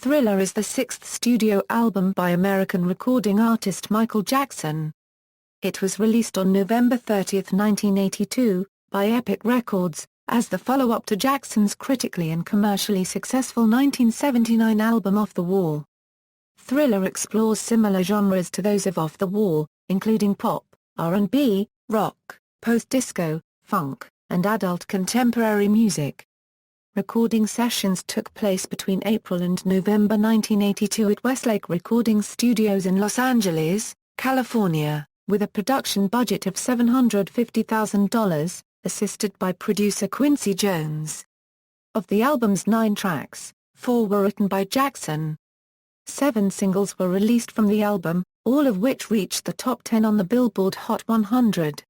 Thriller is the sixth studio album by American recording artist Michael Jackson. It was released on November 30, 1982, by Epic Records, as the follow-up to Jackson's critically and commercially successful 1979 album Off the Wall. Thriller explores similar genres to those of Off the Wall, including pop, R&B, rock, post-disco, funk, and adult contemporary music. Recording sessions took place between April and November 1982 at Westlake Recording Studios in Los Angeles, California, with a production budget of $750,000, assisted by producer Quincy Jones. Of the album's 9 tracks, 4 were written by Jackson. 7 singles were released from the album, all of which reached the top 10 on the Billboard Hot 100.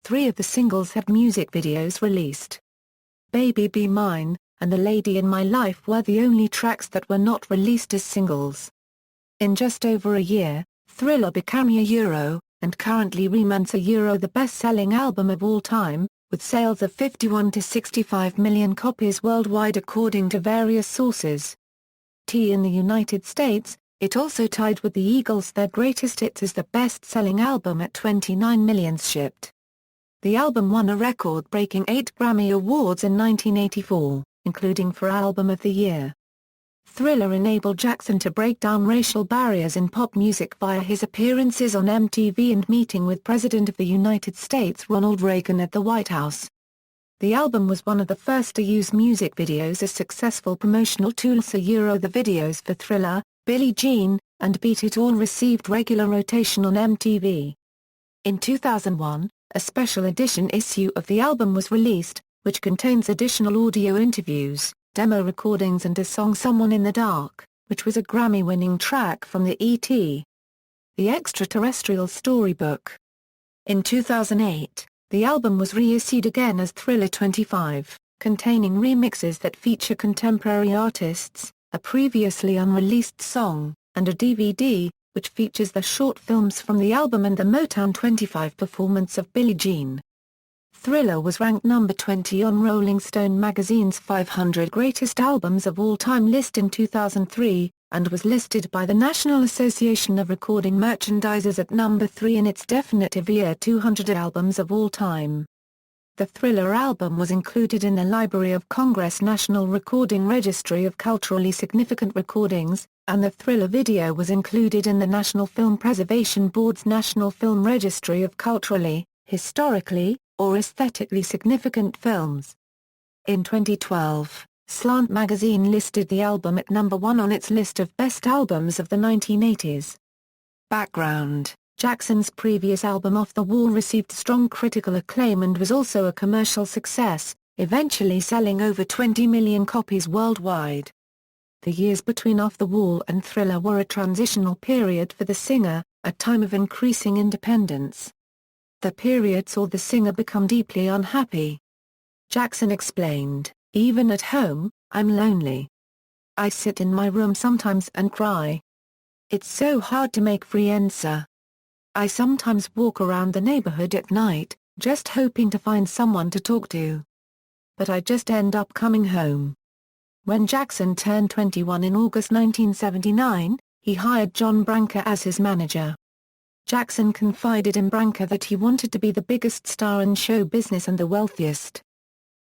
3 of the singles had music videos released. Baby Be Mine, and The Lady in My Life were the only tracks that were not released as singles. In just over a year, Thriller became and currently remains the best-selling album of all time, with sales of 51 to 65 million copies worldwide according to various sources. T in the United States, it also tied with the Eagles' Their Greatest Hits as the best-selling album at 29 million shipped. The album won a record-breaking 8 Grammy Awards in 1984, including for Album of the Year. Thriller enabled Jackson to break down racial barriers in pop music via his appearances on MTV and meeting with President of the United States Ronald Reagan at the White House. The album was one of the first to use music videos as successful promotional tools. The videos for Thriller, Billie Jean, and Beat It all received regular rotation on MTV. In 2001, a special edition issue of the album was released, which contains additional audio interviews, demo recordings and a song Someone in the Dark, which was a Grammy-winning track from the E.T. The Extraterrestrial Storybook. In 2008, the album was reissued again as Thriller 25, containing remixes that feature contemporary artists, a previously unreleased song, and a DVD, which features the short films from the album and the Motown 25 performance of Billie Jean. Thriller was ranked number 20 on Rolling Stone magazine's 500 Greatest Albums of All Time list in 2003, and was listed by the National Association of Recording Merchandisers at number 3 in its definitive year 200 albums of all time. The Thriller album was included in the Library of Congress National Recording Registry of Culturally Significant Recordings, and the Thriller video was included in the National Film Preservation Board's National Film Registry of Culturally, Historically, or Aesthetically Significant Films. In 2012, Slant magazine listed the album at number 1 on its list of best albums of the 1980s. Background: Jackson's previous album Off the Wall received strong critical acclaim and was also a commercial success, eventually selling over 20 million copies worldwide. The years between Off the Wall and Thriller were a transitional period for the singer, a time of increasing independence. The period saw the singer become deeply unhappy. Jackson explained, "Even at home, I'm lonely. I sit in my room sometimes and cry. It's so hard to make friends. I sometimes walk around the neighborhood at night, just hoping to find someone to talk to. But I just end up coming home." When Jackson turned 21 in August 1979, he hired John Branca as his manager. Jackson confided in Branca that he wanted to be the biggest star in show business and the wealthiest.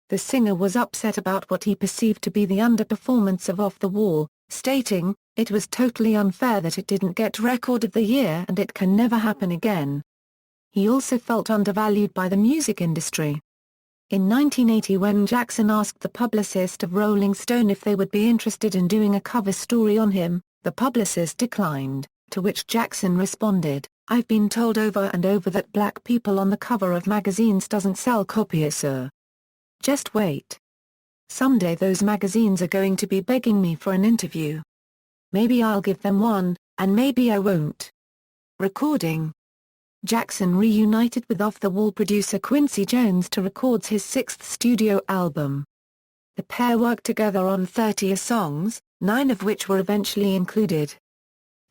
The singer was upset about what he perceived to be the underperformance of Off the Wall, stating, "It was totally unfair that it didn't get Record of the Year and it can never happen again." He also felt undervalued by the music industry. In 1980, when Jackson asked the publicist of Rolling Stone if they would be interested in doing a cover story on him, the publicist declined, to which Jackson responded, "I've been told over and over that black people on the cover of magazines doesn't sell copies, sir. Just wait. Someday those magazines are going to be begging me for an interview. Maybe I'll give them one, and maybe I won't." Recording: Jackson reunited with Off the Wall producer Quincy Jones to record his 6th studio album. The pair worked together on 30 songs, 9 of which were eventually included.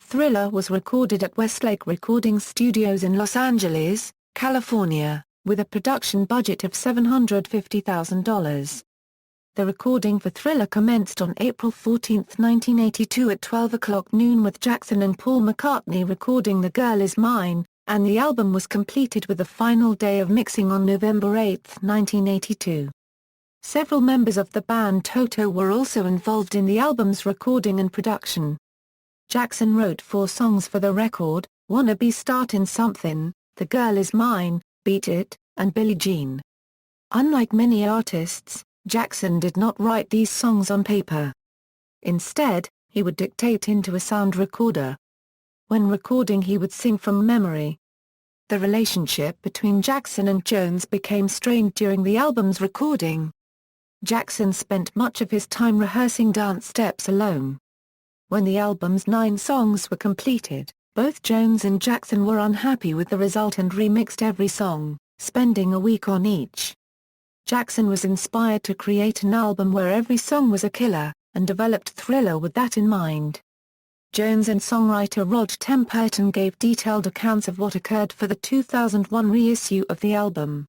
Thriller was recorded at Westlake Recording Studios in Los Angeles, California, with a production budget of $750,000. The recording for Thriller commenced on April 14, 1982 at 12 o'clock noon with Jackson and Paul McCartney recording The Girl Is Mine, and the album was completed with the final day of mixing on November 8, 1982. Several members of the band Toto were also involved in the album's recording and production. Jackson wrote 4 songs for the record: Wanna Be Startin' Somethin', The Girl Is Mine, Beat It, and Billie Jean. Unlike many artists, Jackson did not write these songs on paper. Instead, he would dictate into a sound recorder. When recording he would sing from memory. The relationship between Jackson and Jones became strained during the album's recording. Jackson spent much of his time rehearsing dance steps alone. When the album's 9 songs were completed, both Jones and Jackson were unhappy with the result and remixed every song, spending a week on each. Jackson was inspired to create an album where every song was a killer, and developed Thriller with that in mind. Jones and songwriter Rod Temperton gave detailed accounts of what occurred for the 2001 reissue of the album.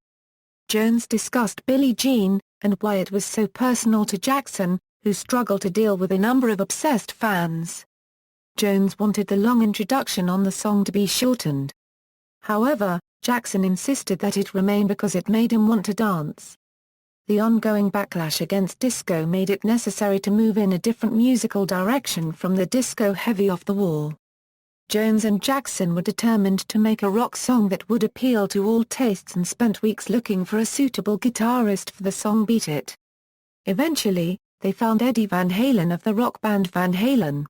Jones discussed Billie Jean, and why it was so personal to Jackson, who struggled to deal with a number of obsessed fans. Jones wanted the long introduction on the song to be shortened. However, Jackson insisted that it remain because it made him want to dance. The ongoing backlash against disco made it necessary to move in a different musical direction from the disco-heavy Off the Wall. Jones and Jackson were determined to make a rock song that would appeal to all tastes and spent weeks looking for a suitable guitarist for the song Beat It. Eventually, they found Eddie Van Halen of the rock band Van Halen.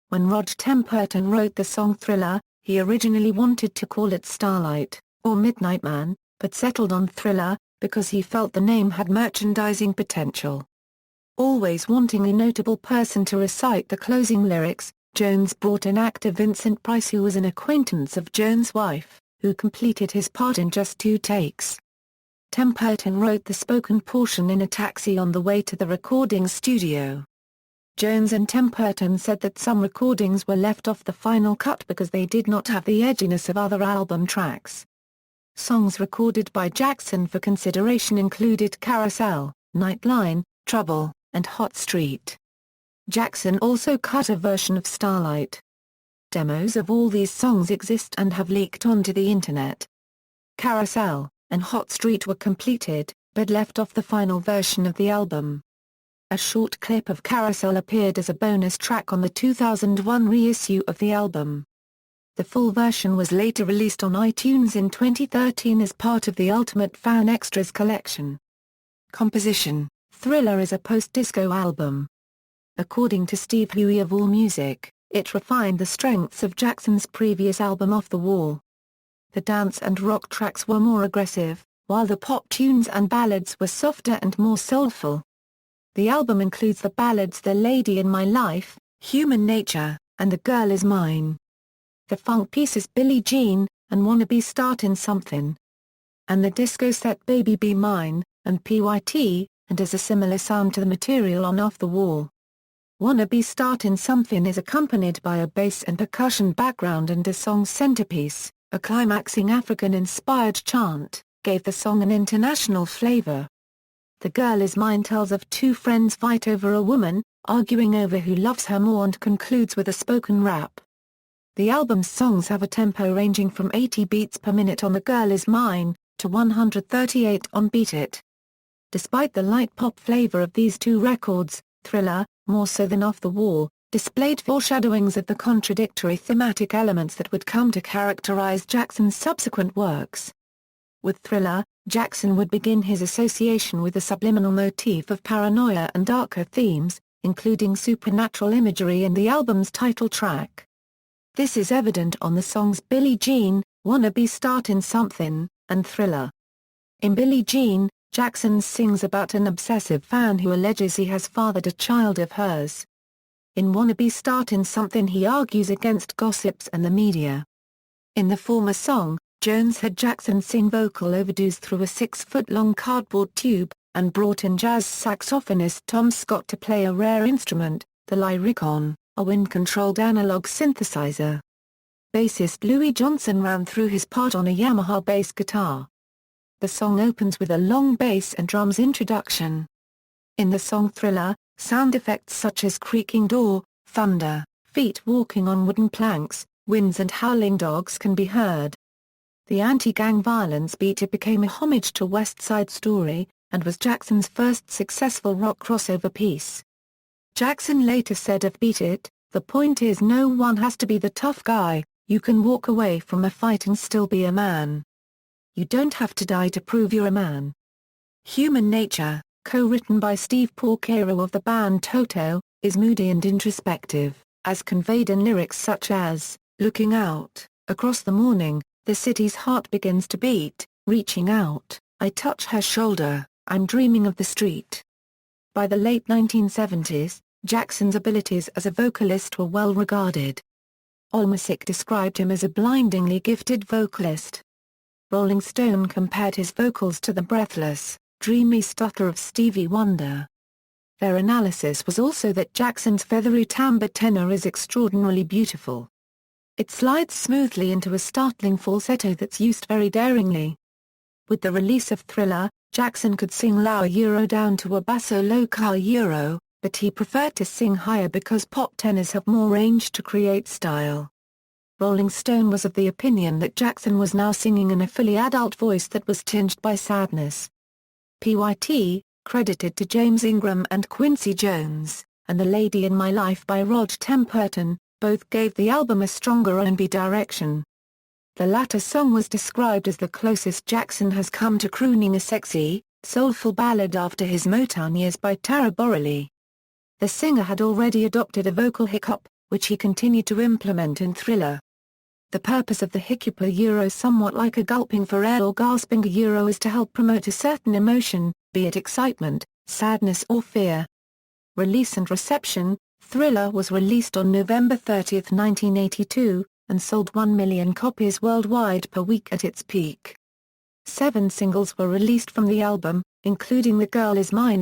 When Rod Temperton wrote the song Thriller, he originally wanted to call it Starlight, or Midnight Man, but settled on Thriller, because he felt the name had merchandising potential. Always wanting a notable person to recite the closing lyrics, Jones brought in actor Vincent Price, who was an acquaintance of Jones' wife, who completed his part in just 2 takes. Temperton wrote the spoken portion in a taxi on the way to the recording studio. Jones and Temperton said that some recordings were left off the final cut because they did not have the edginess of other album tracks. Songs recorded by Jackson for consideration included Carousel, Nightline, Trouble, and Hot Street. Jackson also cut a version of Starlight. Demos of all these songs exist and have leaked onto the internet. Carousel and Hot Street were completed, but left off the final version of the album. A short clip of Carousel appeared as a bonus track on the 2001 reissue of the album. The full version was later released on iTunes in 2013 as part of the Ultimate Fan Extras collection. Composition: Thriller is a post-disco album. According to Steve Huey of AllMusic, it refined the strengths of Jackson's previous album Off the Wall. The dance and rock tracks were more aggressive, while the pop tunes and ballads were softer and more soulful. The album includes the ballads The Lady in My Life, Human Nature, and The Girl Is Mine. The funk pieces Billie Jean, and Wanna Be Startin' Somethin'. And the disco set Baby Be Mine, and PYT, and has a similar sound to the material on Off the Wall. Wanna Be Startin' Somethin' is accompanied by a bass and percussion background, and a song's centerpiece, a climaxing African-inspired chant, gave the song an international flavor. The Girl Is Mine tells of 2 friends fight over a woman, arguing over who loves her more, and concludes with a spoken rap. The album's songs have a tempo ranging from 80 beats per minute on The Girl Is Mine, to 138 on Beat It. Despite the light pop flavor of these 2 records, Thriller, more so than Off the Wall, displayed foreshadowings of the contradictory thematic elements that would come to characterize Jackson's subsequent works. With Thriller, Jackson would begin his association with the subliminal motif of paranoia and darker themes, including supernatural imagery in the album's title track. This is evident on the songs Billie Jean, Wanna Be Startin' Somethin', and Thriller. In Billie Jean, Jackson sings about an obsessive fan who alleges he has fathered a child of hers. In Wanna Be Startin' Somethin' he argues against gossips and the media. In the former song, Jones had Jackson sing vocal overdues through a 6-foot-long cardboard tube, and brought in jazz saxophonist Tom Scott to play a rare instrument, the Lyricon, a wind-controlled analog synthesizer. Bassist Louis Johnson ran through his part on a Yamaha bass guitar. The song opens with a long bass and drums introduction. In the song Thriller, sound effects such as creaking door, thunder, feet walking on wooden planks, winds and howling dogs can be heard. The anti-gang violence beat it became a homage to West Side Story, and was Jackson's first successful rock crossover piece. Jackson later said of Beat It, "The point is no one has to be the tough guy, you can walk away from a fight and still be a man. You don't have to die to prove you're a man." Human Nature, co-written by Steve Porcaro of the band Toto, is moody and introspective, as conveyed in lyrics such as, "Looking out, across the morning, the city's heart begins to beat, reaching out, I touch her shoulder, I'm dreaming of the street." By the late 1970s, Jackson's abilities as a vocalist were well regarded. AllMusic described him as a blindingly gifted vocalist. Rolling Stone compared his vocals to the breathless, dreamy stutter of Stevie Wonder. Their analysis was also that Jackson's feathery timbre tenor is extraordinarily beautiful. It slides smoothly into a startling falsetto that's used very daringly. With the release of Thriller, Jackson could sing lower down to a basso low but he preferred to sing higher because pop tenors have more range to create style. Rolling Stone was of the opinion that Jackson was now singing in a fully adult voice that was tinged by sadness. P.Y.T., credited to James Ingram and Quincy Jones, and The Lady in My Life by Rod Temperton, both gave the album a stronger R&B direction. The latter song was described as the closest Jackson has come to crooning a sexy, soulful ballad after his Motown years by Tara Borelli. The singer had already adopted a vocal hiccup, which he continued to implement in Thriller. The purpose of the hiccup somewhat like a gulping for air or gasping is to help promote a certain emotion, be it excitement, sadness or fear. Release and reception: Thriller was released on November 30, 1982, and sold 1 million copies worldwide per week at its peak. 7 singles were released from the album, including The Girl Is Mine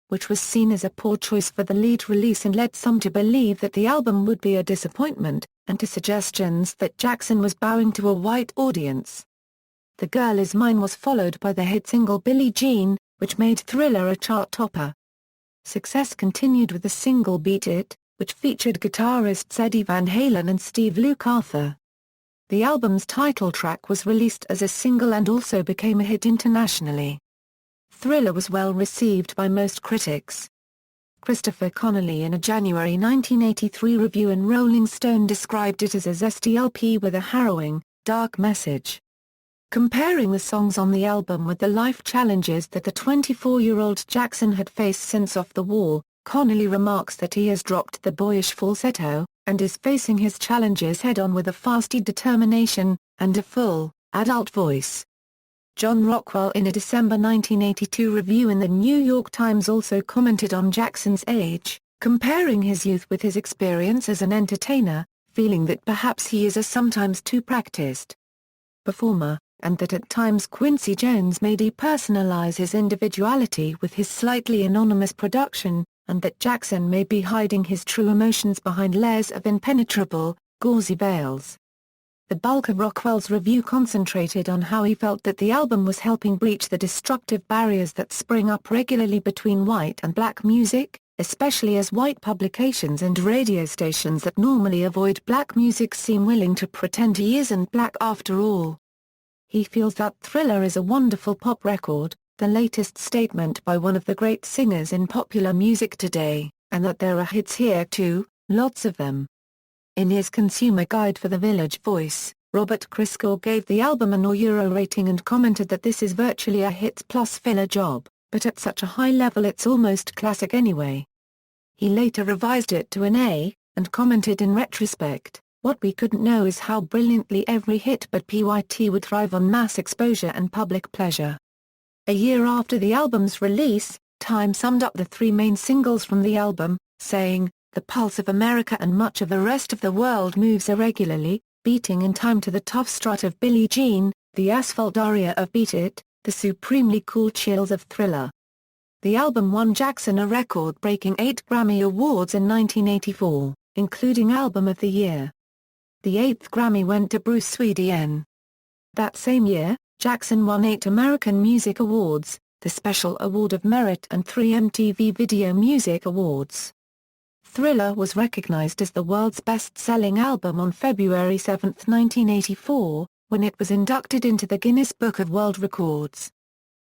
which was seen as a poor choice for the lead release and led some to believe that the album would be a disappointment, and to suggestions that Jackson was bowing to a white audience. The Girl Is Mine was followed by the hit single Billie Jean, which made Thriller a chart topper. Success continued with the single Beat It, which featured guitarists Eddie Van Halen and Steve Lukather. The album's title track was released as a single and also became a hit internationally. Thriller was well received by most critics. Christopher Connolly in a January 1983 review in Rolling Stone described it as a zesty LP with a harrowing, dark message. Comparing the songs on the album with the life challenges that the 24-year-old Jackson had faced since Off the Wall, Connolly remarks that he has dropped the boyish falsetto, and is facing his challenges head-on with a fasty determination, and a full, adult voice. John Rockwell in a December 1982 review in the New York Times also commented on Jackson's age, comparing his youth with his experience as an entertainer, feeling that perhaps he is a sometimes too practiced performer, and that at times Quincy Jones may depersonalize his individuality with his slightly anonymous production, and that Jackson may be hiding his true emotions behind layers of impenetrable, gauzy veils. The bulk of Rockwell's review concentrated on how he felt that the album was helping breach the destructive barriers that spring up regularly between white and black music, especially as white publications and radio stations that normally avoid black music seem willing to pretend he isn't black after all. He feels that Thriller is a wonderful pop record, the latest statement by one of the great singers in popular music today, and that there are hits here too, lots of them. In his Consumer Guide for the Village Voice, Robert Christgau gave the album an Euro rating and commented that this is virtually a hits plus filler job, but at such a high level it's almost classic anyway. He later revised it to an A, and commented in retrospect, "What we couldn't know is how brilliantly every hit but PYT would thrive on mass exposure and public pleasure." A year after the album's release, Time summed up the 3 main singles from the album, saying, "The pulse of America and much of the rest of the world moves irregularly, beating in time to the tough strut of Billie Jean, the asphalt aria of Beat It, the supremely cool chills of Thriller." The album won Jackson a record-breaking 8 Grammy Awards in 1984, including Album of the Year. The 8th Grammy went to Bruce Swedien. That same year, Jackson won 8 American Music Awards, the Special Award of Merit and 3 MTV Video Music Awards. Thriller was recognized as the world's best-selling album on February 7, 1984, when it was inducted into the Guinness Book of World Records.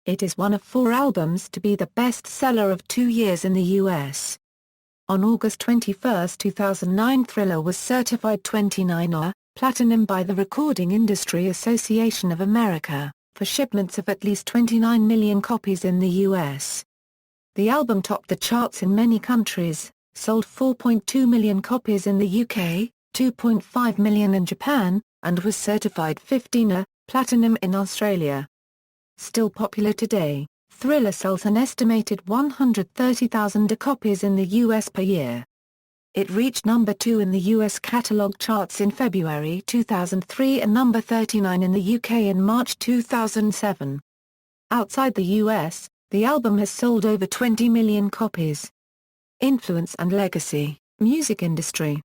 It is one of 4 albums to be the best-seller of 2 years in the U.S. On August 21, 2009, Thriller was certified 29er Platinum by the Recording Industry Association of America, for shipments of at least 29 million copies in the U.S. The album topped the charts in many countries, sold 4.2 million copies in the UK, 2.5 million in Japan, and was certified 15er Platinum in Australia. Still popular today, Thriller sells an estimated 130,000 copies in the US per year. It reached number 2 in the US catalog charts in February 2003 and number 39 in the UK in March 2007. Outside the US, the album has sold over 20 million copies. Influence and legacy, music industry.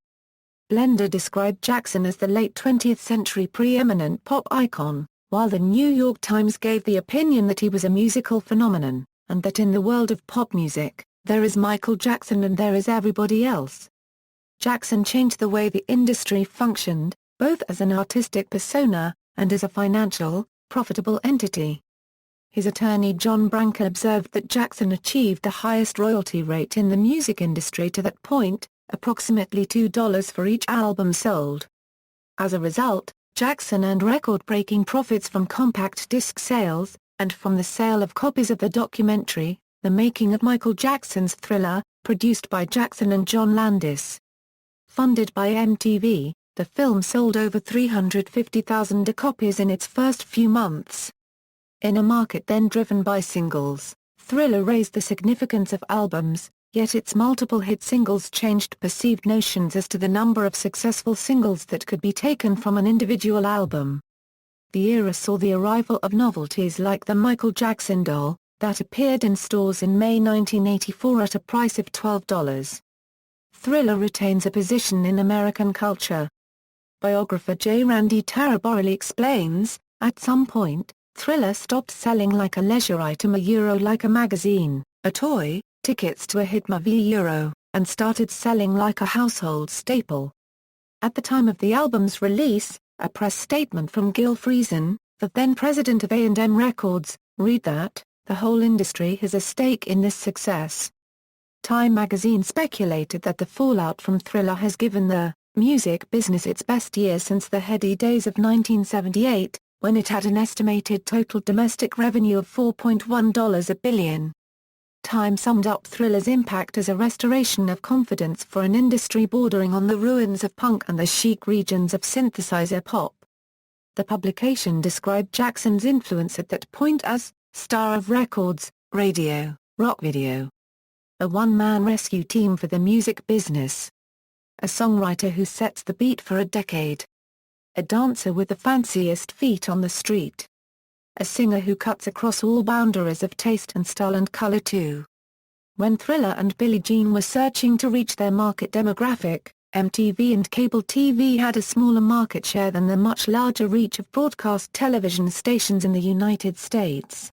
Blender described Jackson as the late 20th century preeminent pop icon, while the New York Times gave the opinion that he was a musical phenomenon, and that in the world of pop music, there is Michael Jackson and there is everybody else. Jackson changed the way the industry functioned, both as an artistic persona, and as a financial, profitable entity. His attorney John Branca observed that Jackson achieved the highest royalty rate in the music industry to that point, approximately $2 for each album sold. As a result, Jackson earned record-breaking profits from compact disc sales, and from the sale of copies of the documentary, The Making of Michael Jackson's Thriller, produced by Jackson and John Landis. Funded by MTV, the film sold over 350,000 copies in its first few months. In a market then driven by singles, Thriller raised the significance of albums, yet its multiple hit singles changed perceived notions as to the number of successful singles that could be taken from an individual album. The era saw the arrival of novelties like the Michael Jackson doll, that appeared in stores in May 1984 at a price of $12. Thriller retains a position in American culture. Biographer J. Randy Taraborelli explains, at some point, Thriller stopped selling like a leisure item like a magazine, a toy, tickets to a hit movie and started selling like a household staple. At the time of the album's release, a press statement from Gil Friesen, the then president of A&M Records, read that, "The whole industry has a stake in this success." Time magazine speculated that the fallout from Thriller has given the music business its best year since the heady days of 1978, when it had an estimated total domestic revenue of $4.1 billion. Time summed up Thriller's impact as a restoration of confidence for an industry bordering on the ruins of punk and the chic regions of synthesizer pop. The publication described Jackson's influence at that point as star of records, radio, rock video. A one-man rescue team for the music business. A songwriter who sets the beat for a decade. A dancer with the fanciest feet on the street. A singer who cuts across all boundaries of taste and style and color too. When Thriller and Billie Jean were searching to reach their market demographic, MTV and cable TV had a smaller market share than the much larger reach of broadcast television stations in the United States.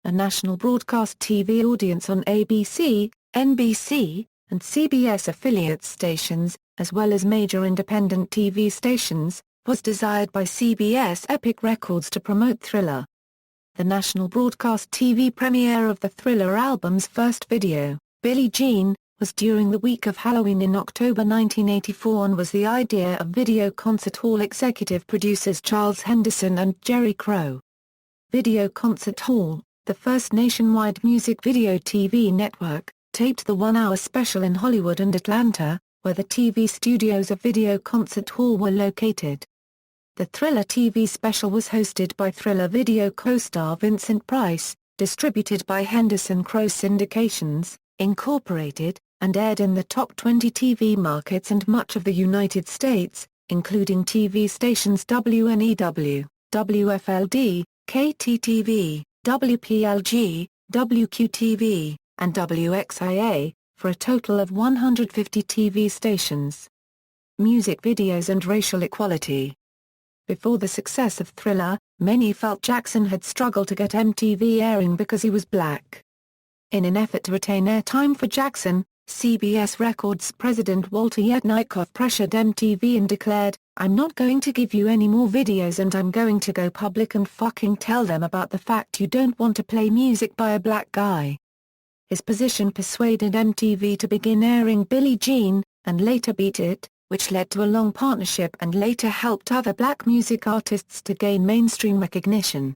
A national broadcast TV audience on ABC, NBC, and CBS affiliate stations, as well as major independent TV stations, was desired by CBS Epic Records to promote Thriller. The national broadcast TV premiere of the Thriller album's first video, Billie Jean, was during the week of Halloween in October 1984 and was the idea of Video Concert Hall executive producers Charles Henderson and Jerry Crow. Video Concert Hall, the first nationwide music video TV network, taped the one-hour special in Hollywood and Atlanta, where the TV studios of Video Concert Hall were located. The Thriller TV special was hosted by Thriller video co-star Vincent Price, distributed by Henderson Crow Syndications, Incorporated, and aired in the top 20 TV markets and much of the United States, including TV stations WNEW, WFLD, KTTV, WPLG, WQTV, and WXIA, for a total of 150 TV stations. Music videos and racial equality. Before the success of Thriller, many felt Jackson had struggled to get MTV airing because he was black. In an effort to retain airtime for Jackson, CBS Records president Walter Yetnikoff pressured MTV and declared, "I'm not going to give you any more videos and I'm going to go public and fucking tell them about the fact you don't want to play music by a black guy." His position persuaded MTV to begin airing Billie Jean, and later Beat It, which led to a long partnership and later helped other black music artists to gain mainstream recognition.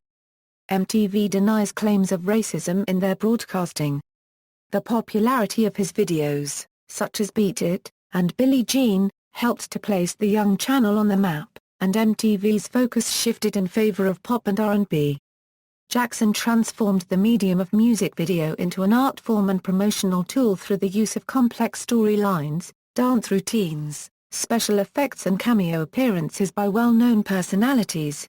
MTV denies claims of racism in their broadcasting. The popularity of his videos, such as Beat It, and Billie Jean, helped to place the young channel on the map, and MTV's focus shifted in favor of pop and R&B. Jackson transformed the medium of music video into an art form and promotional tool through the use of complex storylines, dance routines, special effects and cameo appearances by well-known personalities.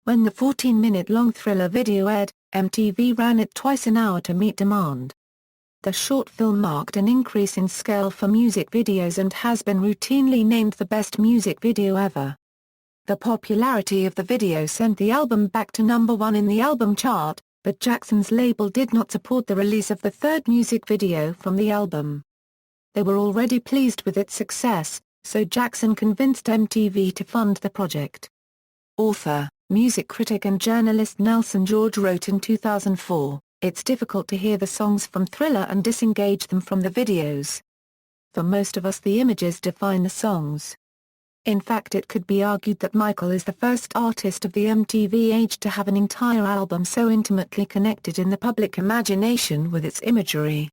When the 14-minute-long Thriller video aired, MTV ran it twice an hour to meet demand. The short film marked an increase in scale for music videos and has been routinely named the best music video ever. The popularity of the video sent the album back to #1 in the album chart, but Jackson's label did not support the release of the third music video from the album. They were already pleased with its success, so Jackson convinced MTV to fund the project. Author, music critic and journalist Nelson George wrote in 2004, "It's difficult to hear the songs from Thriller and disengage them from the videos. For most of us the images define the songs. In fact it could be argued that Michael is the first artist of the MTV age to have an entire album so intimately connected in the public imagination with its imagery."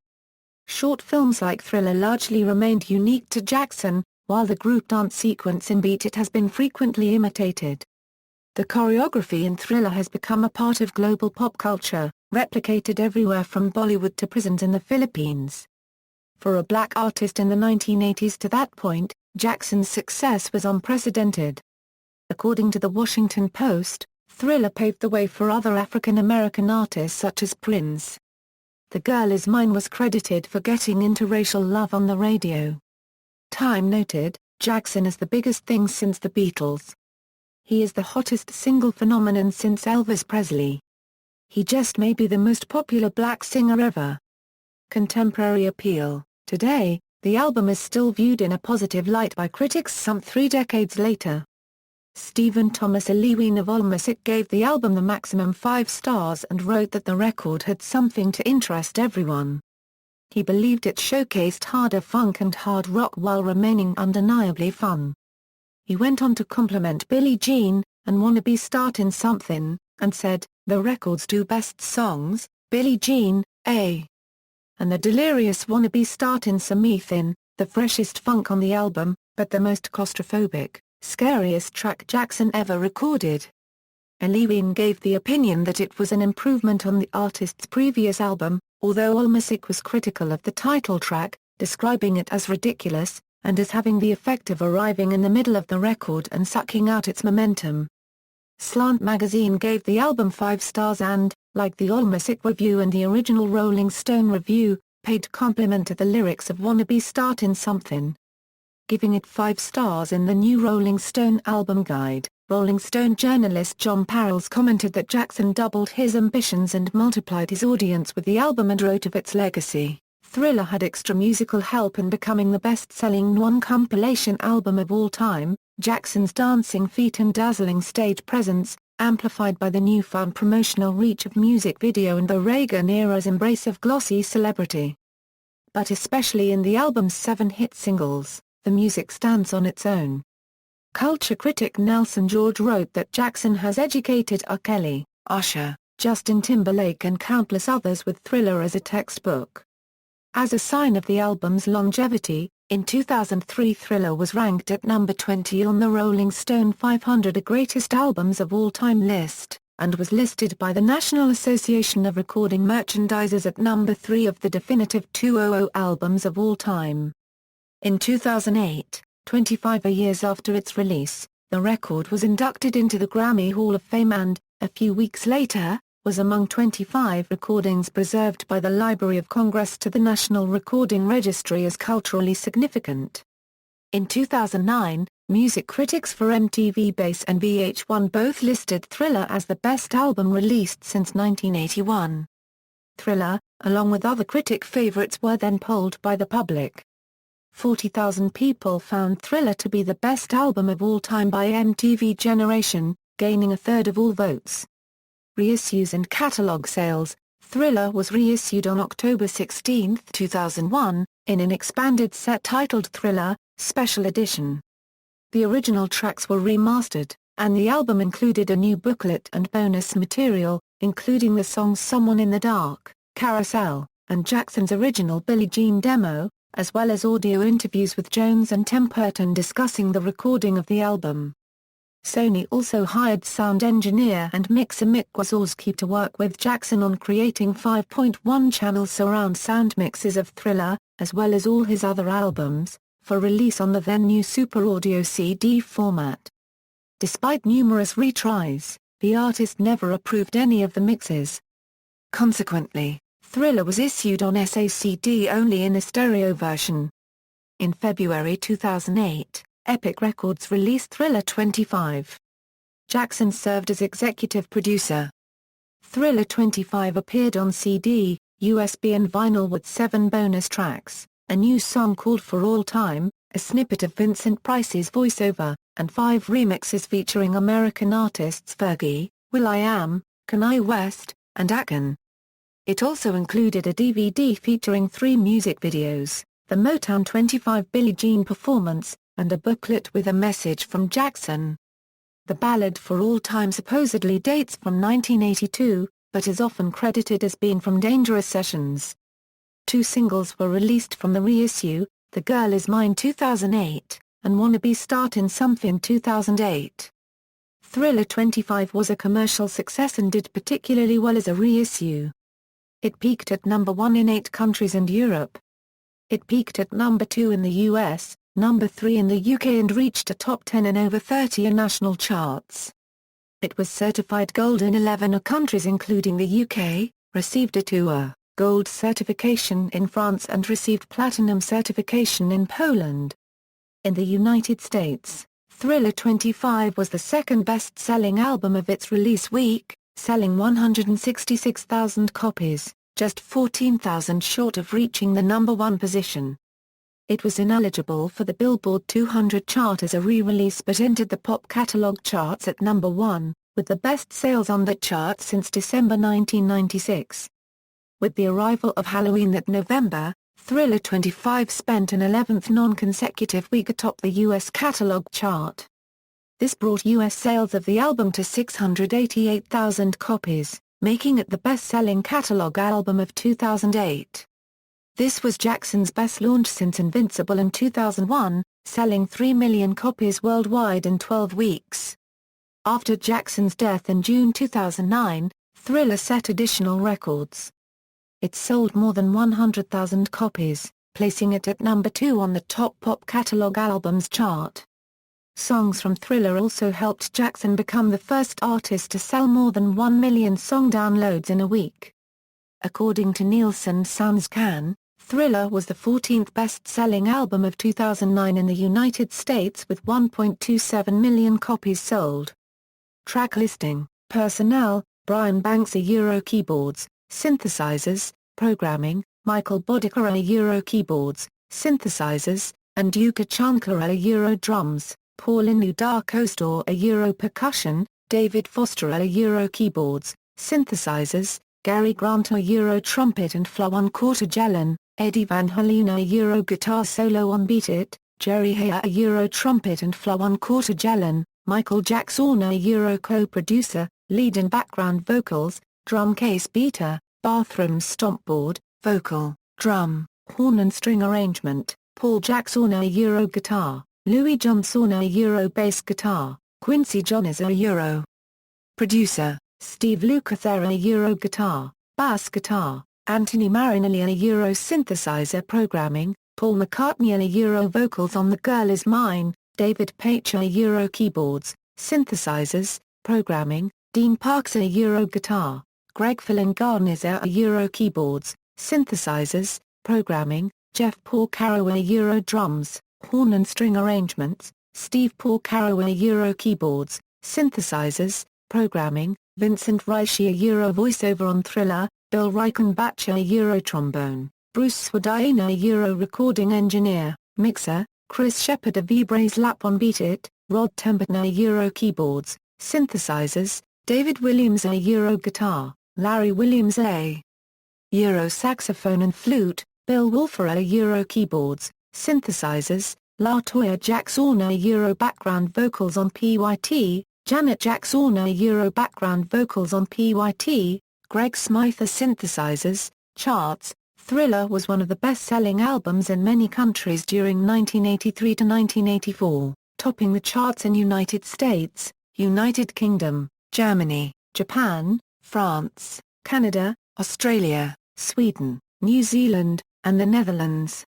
Short films like Thriller largely remained unique to Jackson, while the group dance sequence in Beat It has been frequently imitated. The choreography in Thriller has become a part of global pop culture, replicated everywhere from Bollywood to prisons in the Philippines. For a black artist in the 1980s to that point, Jackson's success was unprecedented. According to the Washington Post, Thriller paved the way for other African-American artists such as Prince. "The Girl Is Mine" was credited for getting interracial love on the radio. Time noted, Jackson is the biggest thing since the Beatles. He is the hottest single phenomenon since Elvis Presley. He just may be the most popular black singer ever. Contemporary appeal. Today, the album is still viewed in a positive light by critics some 3 decades later. Stephen Thomas Aliwin of AllMusic gave the album the maximum 5 stars and wrote that the record had something to interest everyone. He believed it showcased harder funk and hard rock while remaining undeniably fun. He went on to compliment Billie Jean, and Wanna Be Startin' Somethin', and said, "The record's 2 best songs, Billie Jean, A. and the delirious Wanna Be Startin' Somethin', the freshest funk on the album, but the most claustrophobic, scariest track Jackson ever recorded." Aliwin gave the opinion that it was an improvement on the artist's previous album, although AllMusic was critical of the title track, describing it as ridiculous, and as having the effect of arriving in the middle of the record and sucking out its momentum. Slant magazine gave the album 5 stars and, like the AllMusic review and the original Rolling Stone review, paid compliment to the lyrics of Wanna Be Startin' Somethin'. Giving it 5 stars in the new Rolling Stone album guide, Rolling Stone journalist John Parles commented that Jackson doubled his ambitions and multiplied his audience with the album and wrote of its legacy. Thriller had extra musical help in becoming the best-selling non-compilation album of all time. Jackson's dancing feet and dazzling stage presence, amplified by the newfound promotional reach of music video and the Reagan-era's embrace of glossy celebrity. But especially in the album's 7 hit singles, the music stands on its own. Culture critic Nelson George wrote that Jackson has educated R. Kelly, Usher, Justin Timberlake and countless others with Thriller as a textbook. As a sign of the album's longevity, in 2003 Thriller was ranked at number 20 on the Rolling Stone 500 Greatest Albums of All Time list, and was listed by the National Association of Recording Merchandisers at number 3 of the definitive 200 albums of all time. In 2008, 25 years after its release, the record was inducted into the Grammy Hall of Fame and, a few weeks later, was among 25 recordings preserved by the Library of Congress to the National Recording Registry as culturally significant. In 2009, Music critics for MTV Base and VH1 both listed Thriller as the best album released since 1981. Thriller, along with other critic favorites, were then polled by the public. 40,000 people found Thriller to be the best album of all time by MTV Generation, gaining a third of all votes. Reissues and catalog sales. Thriller was reissued on October 16, 2001, in an expanded set titled Thriller, Special Edition. The original tracks were remastered, and the album included a new booklet and bonus material, including the songs Someone in the Dark, Carousel, and Jackson's original Billie Jean demo, as well as audio interviews with Jones and Temperton discussing the recording of the album. Sony also hired sound engineer and mixer Mick Wazowski to work with Jackson on creating 5.1-channel surround sound mixes of Thriller, as well as all his other albums, for release on the then-new Super Audio CD format. Despite numerous retries, the artist never approved any of the mixes. Consequently, Thriller was issued on SACD only in a stereo version. In February 2008, Epic Records released Thriller 25. Jackson served as executive producer. Thriller 25 appeared on CD, USB and vinyl with 7 bonus tracks, a new song called For All Time, a snippet of Vincent Price's voiceover, and 5 remixes featuring American artists Fergie, will.i.am, Kanye West, and Akon. It also included a DVD featuring 3 music videos, the Motown 25 Billie Jean performance, and a booklet with a message from Jackson. The ballad For All Time supposedly dates from 1982, but is often credited as being from Dangerous Sessions. 2 singles were released from the reissue, The Girl Is Mine 2008, and Wanna Be Startin' Somethin' 2008. Thriller 25 was a commercial success and did particularly well as a reissue. It peaked at number 1 in 8 countries and Europe. It peaked at number 2 in the US, number 3 in the UK and reached a top 10 in over 30 national charts. It was certified gold in 11 countries including the UK, received a 2 gold certification in France and received platinum certification in Poland. In the United States, Thriller 25 was the second best-selling album of its release week, selling 166,000 copies, just 14,000 short of reaching the number 1 position. It was ineligible for the Billboard 200 chart as a re-release but entered the pop catalog charts at number 1, with the best sales on that chart since December 1996. With the arrival of Halloween that November, Thriller 25 spent an 11th non-consecutive week atop the U.S. catalog chart. This brought U.S. sales of the album to 688,000 copies, making it the best-selling catalog album of 2008. This was Jackson's best launch since Invincible in 2001, selling 3 million copies worldwide in 12 weeks. After Jackson's death in June 2009, Thriller set additional records. It sold more than 100,000 copies, placing it at number 2 on the top pop catalog albums chart. Songs from Thriller also helped Jackson become the first artist to sell more than 1 million song downloads in a week. According to Nielsen SoundScan, Thriller was the 14th best-selling album of 2009 in the United States with 1.27 million copies sold. Track listing, personnel, Brian Banks Euro keyboards, synthesizers, programming, Michael Bodica Euro keyboards, synthesizers, and Duka Chankla Euro drums, Paul Inu Darkostor Euro percussion, David Foster Euro keyboards, synthesizers, Gary Grant Euro trumpet and Flawan Quarter-Jelen, Eddie Van Halen Euro guitar solo on Beat It, Jerry Hay Euro trumpet and Flawan Quarter-Jelen, Michael Jackson Euro co-producer, lead and background vocals, drum case beater, bathroom stomp board, vocal, drum, horn and string arrangement, Paul Jackson Euro guitar, Louis Johnson Euro bass guitar, Quincy Jones Euro producer, Steve Lukather Euro guitar, bass guitar, Anthony Marinelli Euro synthesizer programming, Paul McCartney Euro vocals on The Girl Is Mine, David Paich Euro keyboards, synthesizers, programming, Dean Parks Euro guitar, Greg Philin Garnizer Euro keyboards, synthesizers, programming, Jeff Porcaro Euro drums, horn and string arrangements, Steve Porcaro Euro keyboards, synthesizers, programming, Vincent Ricci Euro voiceover on Thriller, Bill Reichenbacher Euro trombone, Bruce Swedien Euro recording engineer, mixer, Chris Shepherd Vibre's lap on Beat It, Rod Temperton Euro keyboards, synthesizers, David Williams Euro guitar, Larry Williams Euro saxophone and flute, Bill Wolfer Euro keyboards, synthesizers, LaToya Jackson Euro background vocals on PYT, Janet Jackson Euro background vocals on PYT, Greg Smythe synthesizers, charts. Thriller was one of the best-selling albums in many countries during 1983 to 1984, topping the charts in United States, United Kingdom, Germany, Japan, France, Canada, Australia, Sweden, New Zealand, and the Netherlands.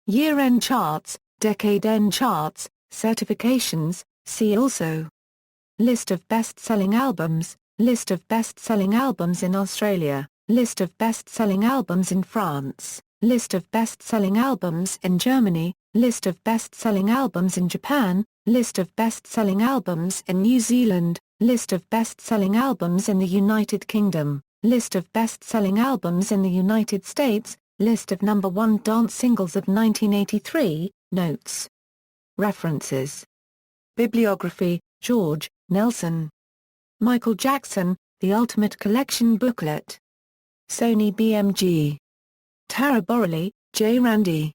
Year-end charts, decade-end charts, certifications, see also. List of best-selling albums, list of best-selling albums in Australia, list of best-selling albums in France, list of best-selling albums in Germany, list of best-selling albums in Japan, list of best-selling albums in New Zealand, list of best-selling albums in the United Kingdom, list of best-selling albums in the United States, list of #1 dance singles of 1983, notes. References. Bibliography, George, Nelson. Michael Jackson, The Ultimate Collection Booklet. Sony BMG. Tara Borelli, J. Randy.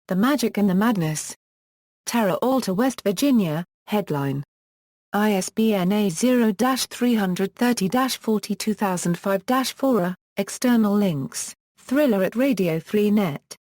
The Magic and the Madness. Terra Alta, West Virginia, headline. ISBN A0-330-42005-4, external links, Thriller at Radio 3 Net.